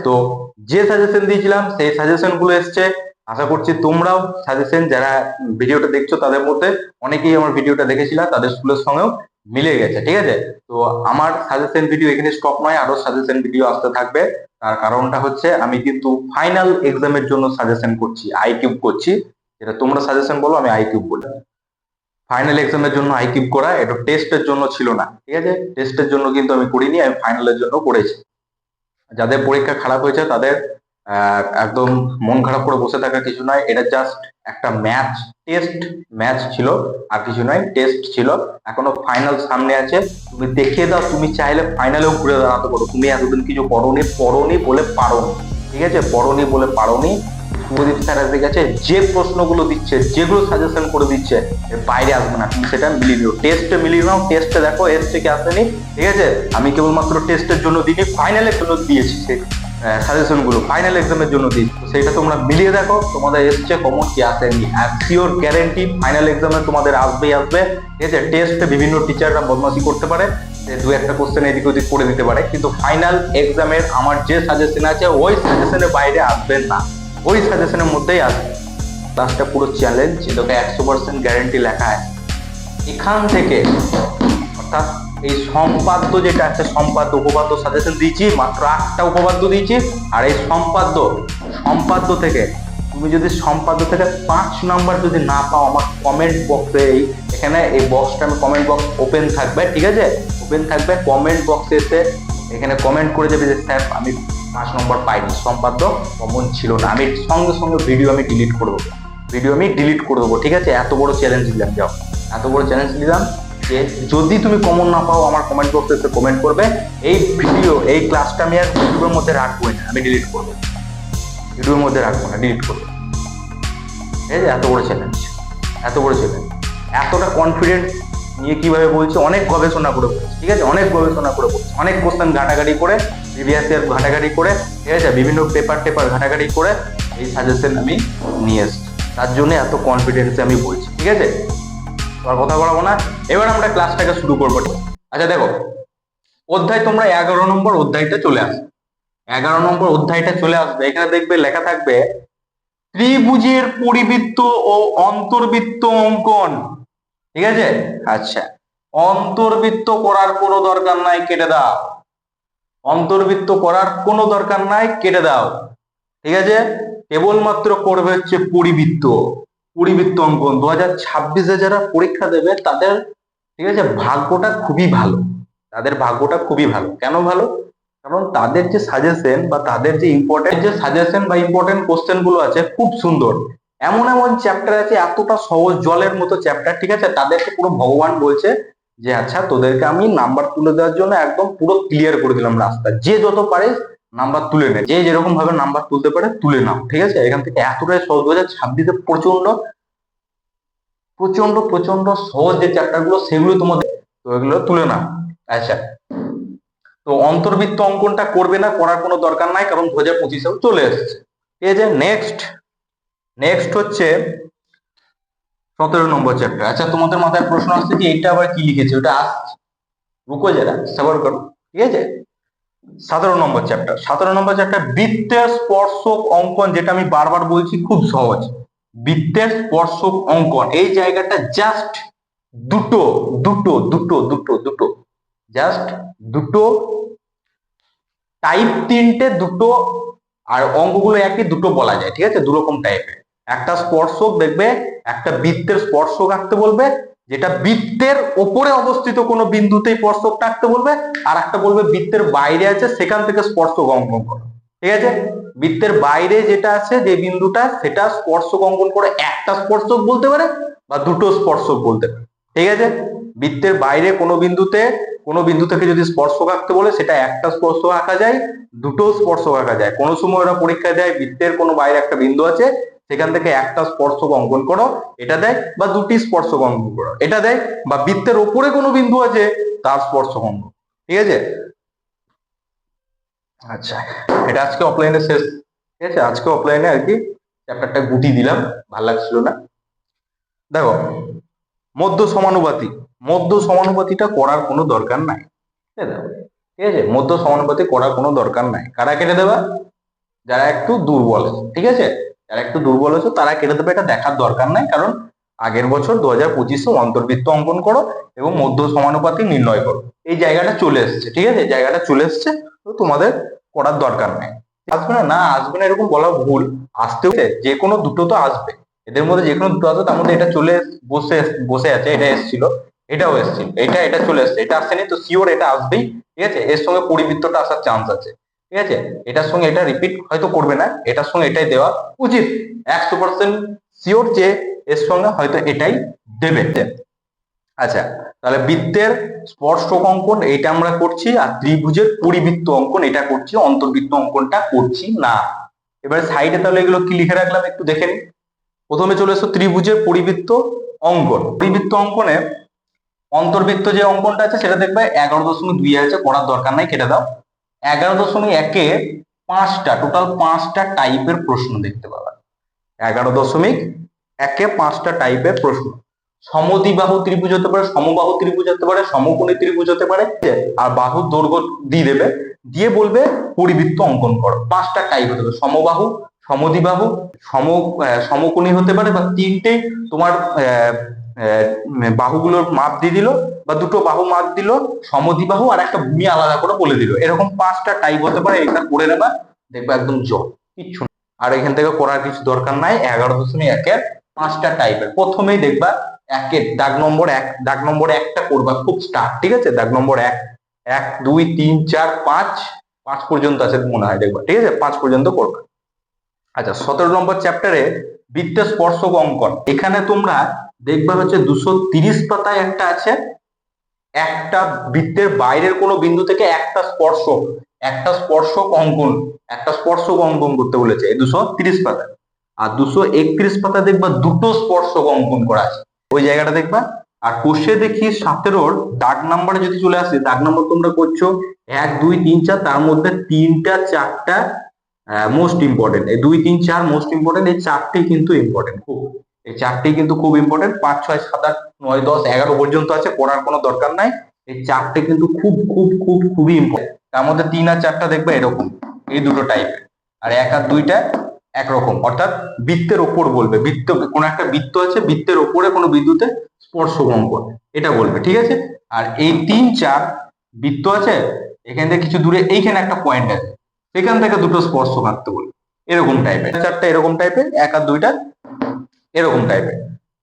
তো যে সাজেশন দিয়েছিলাম সেই সাজেশন গুলো এসছে। আশা করছি তোমরাও সাজেশন যারা ভিডিওটা দেখছো তাদের মধ্যে অনেকেই আমার ভিডিওটা দেখেছিল, তাদের স্কুলের সঙ্গেও মিলে গেছে। ঠিক আছে, তো আমার সাজেশন ভিডিও এখানে স্টপ নয়, আরো সাজেশন ভিডিও আসতে থাকবে। তার কারণটা হচ্ছে আমি কিন্তু ফাইনাল এক্সামের জন্য সাজেশন করছি, আইকিউব করছি। যেটা তোমরা সাজেশন বলো, আমি আইকিউব বলি। ফাইনাল এক্সামের জন্য আইকিউব করা, এটা টেস্টের জন্য ছিল না। ঠিক আছে, টেস্টের জন্য কিন্তু আমি করিনি, আমি ফাইনালের জন্য করেছি। যাদের পরীক্ষা খারাপ হয়েছে তাদের একদম মন খারাপ করে বসে থাকা কিছু নয়, এটা জাস্ট একটা ম্যাচ, টেস্ট ম্যাচ ছিল, আর কিছু নয়, টেস্ট ছিল। এখনো ফাইনাল সামনে আছে, তুমি দেখিয়ে দাও, তুমি চাইলে ফাইনালেও ঘুরে দাঁড়াতে পারো। তুমি এতদিন কিছু পড়োনি বলে পারোনি। ঠিক আছে, পড়োনি বলে পারোনি। শুভদীপ স্যার এসে গেছে, যে প্রশ্নগুলো দিচ্ছে, যেগুলো সাজেশন করে দিচ্ছে, এর বাইরে আসবে না, তুমি সেটা মিলিয়ে নিও, টেস্টে মিলিয়ে নাও। টেস্টে দেখো এসছে কি আসেনি। ঠিক আছে, আমি কেবলমাত্র টেস্টের জন্য দিইনি, ফাইনালের জন্য দিয়েছি সেই সাজেশন গুলো, ফাইনাল এক্সামের জন্য দিয়েছি। তো সেটা তোমরা মিলিয়ে দেখো তোমাদের এসছে কমন কি আসেনি। আর শিওর গ্যারেন্টি ফাইনাল এক্সামে তোমাদের আসবেই আসবে। ঠিক আছে, টেস্টে বিভিন্ন টিচাররা বদমাশি করতে পারে, দু একটা কোশ্চেন এদিক ওদিক করে দিতে পারে, কিন্তু ফাইনাল এক্সামের আমার যে সাজেশন আছে ওই সাজেশনের বাইরে আসবেন না, ওই সাজেশনের মধ্যেই আসবে। ক্লাসটা পুরো চ্যালেঞ্জ, এটাকে 100% গ্যারেন্টি লেখা আছে। এখান থেকে অর্থাৎ এই সম্পাদ্য যেটা আছে, সম্পাদ্য উপপাদ্য সাজেশন দিয়েছি, মাত্র 8টা উপপাদ্য দিয়েছি। আর এই সম্পাদ্য থেকে তুমি যদি সম্পাদ্য থেকে 5 নাম্বার যদি না পাও, আমার কমেন্ট বক্সে এখানে এই বক্সটা, আমি কমেন্ট বক্স ওপেন থাকবে। ঠিক আছে, ওপেন থাকবে, কমেন্ট বক্সে এসে এখানে কমেন্ট করে যাবে যে স্যার আমি 5 নম্বর পাইনি, সম্পাদ্য কমন ছিল না। আমি সঙ্গে সঙ্গে ভিডিও আমি ডিলিট করে দেবো। ঠিক আছে, এত বড় চ্যালেঞ্জ দিলাম, যাও, এত বড় চ্যালেঞ্জ দিলাম যে যদি তুমি কমন না পাও আমার কমেন্ট বক্সে এসে কমেন্ট করবে। এই ভিডিও, এই ক্লাসটা আমি আর ইউটিউবের মধ্যে রাখবোই না, আমি ডিলিট করবো, ইউটিউবের মধ্যে রাখবো না, ডিলিট করবো। ঠিক আছে, এত বড় চ্যালেঞ্জ, এতটা কনফিডেন্স নিয়ে কিভাবে বলছি, অনেক গবেষণা করে বলছি। ঠিক আছে, অনেক গবেষণা করে বলছি, অনেক কোশ্চেন ঘাটাঘাটি করে, প্রিভিয়াস ইয়ার ঘাটাঘাটি করে, ঠিক আছে, বিভিন্ন পেপার ঘাটাঘাটি করে এই সাজেশন আমি নিয়ে এসেছি। তার জন্য এত কনফিডেন্সে আমি বলছি। ঠিক আছে, তোমার কথা বলাবো না, এবার আমরা ক্লাসটাকে শুরু করবো। আচ্ছা দেখো, অধ্যায় তোমরা 11 নম্বর অধ্যায়টা চলে আসবে, 11 নম্বর অধ্যায়টা চলে আসবে। এখানে দেখবে লেখা থাকবে ত্রিভুজের পরিবৃত্ত ও অন্তর্বৃত্ত অঙ্কন। ঠিক আছে, আচ্ছা, অন্তর্বৃত্ত করার কোনো দরকার নাই, কেটে দাও। অন্তর্বৃত্ত করার কোনো দরকার নাই, কেটে দাও। ঠিক আছে, কেবলমাত্র করবে হচ্ছে পরিবৃত্ত অঙ্কন। 2026-এ যারা পরীক্ষা দেবে তাদের, ঠিক আছে, ভাগ্যটা খুবই ভালো, তাদের ভাগ্যটা খুবই ভালো। কেন ভালো? কারণ তাদের যে সাজেশন বা তাদের যে ইম্পর্টেন্ট কোশ্চেন গুলো আছে খুব সুন্দর। এমন এমন চ্যাপ্টার আছে, এতটা সহজ জলের মতো চ্যাপ্টার। ঠিক আছে, তাদেরকে পুরো ভগবান বলছে যে আচ্ছা তোদেরকে আমি নাম্বার তুলে দেওয়ার জন্য একদম পুরো ক্লিয়ার করে দিলাম রাস্তা, যে যত পারে নাম্বার তুলে নে, যে যেরকম ভাবে নাম্বার তুলতে পারে তুলে নাও। ঠিক আছে, এখান থেকে এতটাই সহজ। 2026-এ প্রচন্ড প্রচন্ড প্রচন্ড সহজ যে চ্যাপ্টার গুলো সেগুলো তোমাদের, তো এগুলো তুলে নাও। আচ্ছা, তো অন্তর্বৃত্ত অঙ্কনটা করবে না, করার কোনো দরকার নাই, কারণ 2025-এও চলে এসেছে। ঠিক আছে, নেক্সট হচ্ছে 17 নম্বর চ্যাপ্টার। আচ্ছা, তোমাদের মাথায় প্রশ্ন আসছে যে এটা আবার কি লিখেছে, ওটা আসছে, রুকো যারা, সবার করো। ঠিক আছে, 17 নম্বর চ্যাপ্টার বৃত্তের স্পর্শক অঙ্কন, যেটা আমি বারবার বলছি খুব সহজ। বৃত্তের স্পর্শক অঙ্কন, এই জায়গাটা জাস্ট দুটো দুটো দুটো দুটো দুটো জাস্ট দুটো টাইপ, তিনটে দুটো, আর অঙ্কগুলো একই, দুটো বলা যায়। ঠিক আছে, দু রকম টাইপের। একটা স্পর্শক দেখবে, একটা বৃত্তের স্পর্শক আঁকতে বলবে, যেটা বৃত্তের ওপরে অবস্থিত কোনো বিন্দুতেই স্পর্শকটা আঁকতে বলবে, আর একটা বলবে বৃত্তের বাইরে আছে সেখান থেকে স্পর্শক অঙ্কন করো। ঠিক আছে, বৃত্তের বাইরে যেটা আছে যে বিন্দুটা, সেটা স্পর্শক অঙ্কন করে একটা স্পর্শক বলতে পারে বা দুটো স্পর্শক বলতে পারে। ঠিক আছে, বৃত্তের বাইরে কোনো বিন্দু থেকে যদি স্পর্শক আঁকতে বলে, সেটা একটা স্পর্শক আঁকা যায়, দুটো স্পর্শক আঁকা যায়। কোনো সময় ওরা পরীক্ষা দেয় বৃত্তের কোনো বাইরে একটা বিন্দু আছে, সেখান থেকে একটা স্পর্শক অঙ্কন করো, এটা দেয়, বা দুটি স্পর্শক অঙ্কন করো, এটা দেয়, বা বৃত্তের ওপরে কোনো বিন্দু আছে তার স্পর্শক অঙ্কন। ঠিক আছে, আচ্ছা, এটা আজকে অফলাইনে শেষ। ঠিক আছে, আজকে অফলাইনে আর কি চ্যাপ্টারটা গুটি দিলাম, ভালো লাগছিল না। দেখো, মধ্য সমানুপাতিটা করার কোনো দরকার নাই। ঠিক আছে, ঠিক আছে, মধ্য সমানুপাতি করার কোনো দরকার নাই। কারা কেটে দেবা? যারা একটু দুর্বল আছে, ঠিক আছে, যারা একটু দুর্বল আছে তারা কেটে দেবে, এটা দেখার দরকার নাই। কারণ আগের বছর 2025-এ অন্তর্বৃত্ত অঙ্কন করো এবং মধ্য সমানুপাতি নির্ণয় করো, এই জায়গাটা চলে এসেছে, ঠিক আছে, জায়গাটা চলে এসেছে, তো তোমাদের করার দরকার নাই। আসবে না, না আসবে না এরকম বলা ভুল, আসতেও যে কোনো দুটো তো আসবে, এদের মধ্যে যে কোনো দুটো আসবে, তার মধ্যে এটা চলে বসে বসে আছে, এটা এসেছিল, এটাও এসেছিল, এটা চলে এসছে, এটা আসেনি, তো শিওর এটা আসবেই, ঠিক আছে, এর সঙ্গে পরিবৃত্তটা আসার চান্স আছে, ঠিক আছে, এটার সঙ্গে এটা রিপিট হয়তো করবে না, এটার সঙ্গে এটাই দেওয়া উচিত, 100% শিওর যে এর সঙ্গে হয়তো এটাই দেবে। আচ্ছা, তাহলে বৃত্তের স্পর্শক অঙ্কন এটা আমরা করছি, আর ত্রিভুজের পরিবৃত্ত অঙ্কন এটা করছি, অন্তর্বৃত্ত অঙ্কনটা করছি না। এবারে সাইডে তাহলে এগুলো কি লিখে রাখলাম একটু দেখে নিন। প্রথমে চলে এসো ত্রিভুজের পরিবৃত্ত অঙ্কন। পরিবৃত্ত অঙ্কনে অন্তর্বৃত্ত যে অঙ্কনটা আছে সেটা দেখবে 11.2 আছে, করার দরকার নাই, কেটে দাও। 11.1-এ টোটাল পাঁচটা টাইপের প্রশ্ন দেখতে পাবে। 11.1-এ পাঁচটা টাইপের প্রশ্ন। সমদ্বিবাহু ত্রিভুজ হতে পারে, সমবাহু ত্রিভুজ হতে পারে, সমকোণী ত্রিভুজ হতে পারে, আর বাহুর দৈর্ঘ্য দিয়ে দেবে, দিয়ে বলবে পরিবৃত্ত অঙ্কন করো। পাঁচটা টাইপ হতে পারে, সমবাহু, সমদ্বিবাহু, সমকোণী হতে পারে, বা তিনটে তোমার বাহুগুলোর মাপ দিয়ে দিল, বা দুটো বাহু মাপ দিল, সমদ্বিবাহু, আর একটা ভূমি আলাদা করে বলে দিল, এরকম পাঁচটা টাইপ হতে পারে। এটা করে নেবা, দেখবা একদম জল, কিচ্ছু না। আর এখান থেকে করার কিছু দরকার নাই। 11.1-এর পাঁচটা টাইপের প্রথমেই দেখবা একের দাগ নম্বর 1, দাগ নম্বর 1টা করবা খুব স্টার্ট, ঠিক আছে, দাগ নম্বর 1, 1 2 3 4 5, 5 পর্যন্ত আছে মনে হয়, দেখবা, ঠিক আছে, 5 পর্যন্ত করবা। আচ্ছা, 17 নম্বর চ্যাপ্টারে বৃত্তের স্পর্শক অঙ্কন, এখানে তোমরা দেখবা হচ্ছে 230 পাতায় একটা আছে, একটা বৃত্তের বাইরের কোনো বিন্দু থেকে একটা স্পর্শক অঙ্কন করতে বলেছে, 230 পাতা। আর 231 পাতা দেখবা দুটো স্পর্শক অঙ্কন করা আছে, ওই জায়গাটা দেখবা। আর কোষে দেখি 17-র দাগ নাম্বারে যদি চলে আসে, দাগ নাম্বার তোমরা করছো 1 2 3 4, তার মধ্যে 3টা 4টা মোস্ট ইম্পর্টেন্ট, এই 2 3 4 মোস্ট ইম্পর্টেন্ট, এই চারটেই কিন্তু ইম্পর্টেন্ট খুব, এই চারটেই কিন্তু খুব ইম্পর্টেন্ট। 5 6 7 8 9 10 11 পর্যন্ত আছে, পড়ার কোনো দরকার নাই, এই চারটে কিন্তু খুব খুব খুব খুবই ইম্পর্টেন্ট। তার মধ্যে 3 আর 4টা দেখবে এরকম, এই দুটো টাইপের, আর 1 আর 2টা একরকম, অর্থাৎ বৃত্তের ওপর বলবে, বৃত্ত কোন একটা বৃত্ত আছে, বৃত্তের ওপরে কোনো বিন্দুতে স্পর্শক অঙ্কন এটা বলবে, ঠিক আছে। আর এই 3 4 বৃত্ত আছে, এখান থেকে কিছু দূরে এইখানে একটা পয়েন্ট আছে, সেখান থেকে দুটো স্পর্শক আঁকতে বলবে, এরকম টাইপের, 4টা এরকম টাইপের, 1 আর 2টা এরকম টাইপের।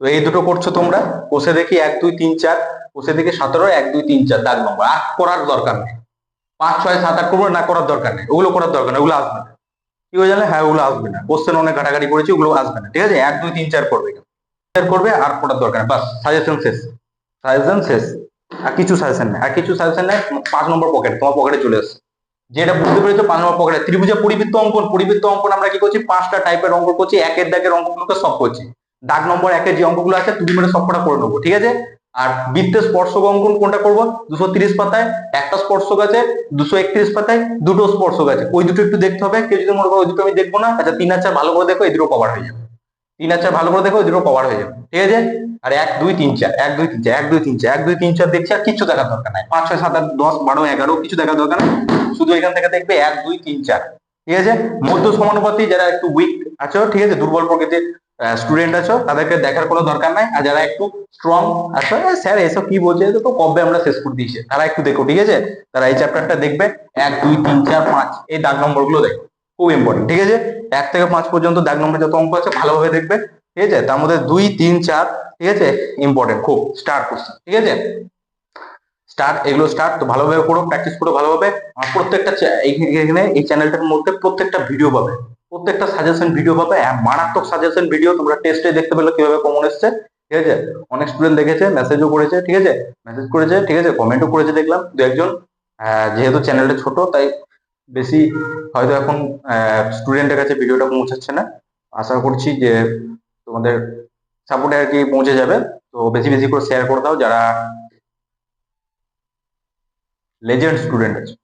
তো এই দুটো করছো তোমরা। কোষে দেখি 1 2 3 4, কোষে দেখি 17 1 2 3 4 দাগ নম্বর, 8 করার দরকার নেই, 5 6 7 8 করবো না, করার দরকার নেই, ওগুলো করার দরকার নেই, ওগুলো আসবে না। কি হয়ে জানলে, হ্যাঁ ওগুলো আসবে না, কোশ্চেন অনেক ঘাটাঘাটি করেছি, ওগুলো আসবে না, ঠিক আছে। 1 2 3 4 করবে, করবে, আর করার দরকার নেই, বাস সাজেশন শেষ, সাজেশন শেষ, আর কিছু সাজেশন নেই, আর কিছু সাজেশন নেই। 5 নম্বর পকেট তোমার পকেটে চলে আসছে, যেটা বুঝতে পেরেছো 5 নম্বর পকেটে। ত্রিভুজের পরিবৃত্ত অঙ্কন, পরিবৃত্ত অঙ্কন আমরা কি করছি, পাঁচটা টাইপের অঙ্ক করছি, একের দাগের অঙ্কগুলোকে সব করছি, দাগ নম্বর 1-এর যে অঙ্কগুলো আছে তুমি মানে সবকটা করে নেবো, ঠিক আছে। আর বৃত্তের স্পর্শক অঙ্কন কোনটা করবো, 230 পাতায় একটা স্পর্শক আছে, 231 পাতায় দুটো স্পর্শক আছে, ওই দুটো একটু দেখতে হবে। কেউ যদি মনে করো ওই দুটো আমি দেখবো না, আচ্ছা 3 আর 4 ভালো করে দেখো, এই দুটো কভার হয়ে যাবে, 3 আর 4 ভালো করে দেখো, এই দুটো কভার হয়ে যাবে, ঠিক আছে। আর 1 2 3 4 1 2 3 4 1 2 3 4 1 2 3 4 দেখছি, আর কিছু দেখার দরকার নাই। 5 6 7 8 10 12 11 কিছু দেখার দরকার নাই, শুধু এখান থেকে দেখবে 1 2 3 4, ঠিক আছে। মধ্য সমানুপাতি যারা একটু উইক আছো, ঠিক আছে, দুর্বল প্রকৃতির স্টুডেন্ট আছো, তাদেরকে দেখার কোনো দরকার নাই। আর যারা একটু স্ট্রং আছো, স্যার এসব কি বলছে, তো কবে আমরা শেষ করে দিয়েছি, তারা একটু দেখো, ঠিক আছে, তারা এই চ্যাপ্টারটা দেখবে। 1 2 3 4 5 এই দাগ নম্বর গুলো দেখো, খুব ইম্পর্টেন্ট, ঠিক আছে। 1 থেকে 5 পর্যন্ত দাগ নম্বর যত অঙ্ক আছে ভালোভাবে দেখবে, ঠিক আছে। তার মধ্যে 2 3 4, ঠিক আছে, ইম্পর্টেন্ট খুব, স্টার কোশ্চেন, ঠিক আছে, স্টার্ট, এগুলো স্টার্ট, তো ভালোভাবে করো, প্র্যাকটিস করো ভালোভাবে। আর প্রত্যেকটা এখানে এই চ্যানেলটার মধ্যে প্রত্যেকটা ভিডিও পাবে, প্রত্যেকটা সাজেশন ভিডিও পাবে, মারাত্মক সাজেশন ভিডিও, তোমরা টেস্টে দেখতে পেলে কিভাবে কমন এসছে, ঠিক আছে। অনেক স্টুডেন্ট দেখেছে, মেসেজও করেছে, ঠিক আছে, মেসেজ করেছে, ঠিক আছে, কমেন্টও করেছে, দেখলাম দু একজন। যেহেতু চ্যানেলটা ছোট, তাই বেশি হয়তো এখন স্টুডেন্টের কাছে ভিডিওটা পৌঁছাচ্ছে না। আশা করছি যে তোমাদের সাপোর্টে আর কি পৌঁছে যাবে। তো বেশি বেশি করে শেয়ার করে দাও যারা লেজেন্ড স্টুডেন্ট আছে,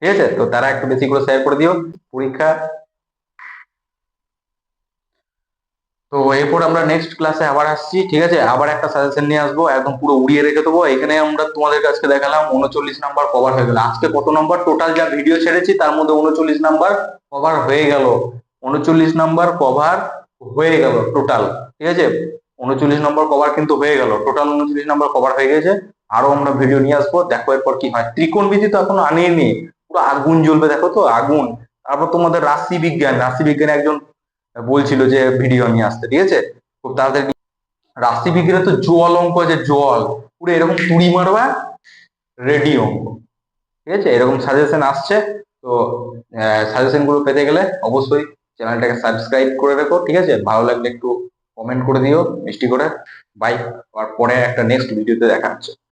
ঠিক আছে, তো তারা একটু বেশি করে শেয়ার করে দিও। পরীক্ষা তো এরপর আমরা নেক্সট ক্লাসে আবার আসছি, ঠিক আছে, আবার একটা সাজেশন নিয়ে আসবো, একদম পুরো উড়িয়ে রেখে দেবো। এখানে আমরা তোমাদের কাছে দেখালাম 39 নাম্বার কভার হয়ে গেল। আজকে কত নাম্বার টোটাল যা ভিডিও ছেড়েছি তার মধ্যে 39 নাম্বার কভার হয়ে গেল। 39 নাম্বার কভার হয়ে গেল টোটাল, ঠিক আছে, 39 নম্বর কভার কিন্তু হয়ে গেল, টোটাল 39 নম্বর কভার হয়ে গেছে। আরো আমরা ভিডিও নিয়ে আসবো, দেখো এরপর কি হয়। ত্রিকোণমিতি তো এখনো আনিনি, পুরো আগুন জ্বলবে, দেখো তো আগুন। তারপর তোমাদের রাশি বিজ্ঞান, রাশি বিজ্ঞানে একজন বলছিল যে ভিডিও নিয়ে আসতে, ঠিক আছে, খুব তাড়াতাড়ি। রাশি বিজ্ঞানে তো জল অঙ্ক আছে, জল পুরো এরকম তুড়ি মারবা, রেডি অঙ্ক, ঠিক আছে, এরকম সাজেশন আসছে। তো সাজেশন গুলো পেতে গেলে অবশ্যই চ্যানেলটাকে সাবস্ক্রাইব করে রেখো, ঠিক আছে, ভালো লাগলে একটু কমেন্ট করে দিও মিষ্টি করে। বাই, আর পরে একটা নেক্সট ভিডিওতে দেখা হচ্ছে।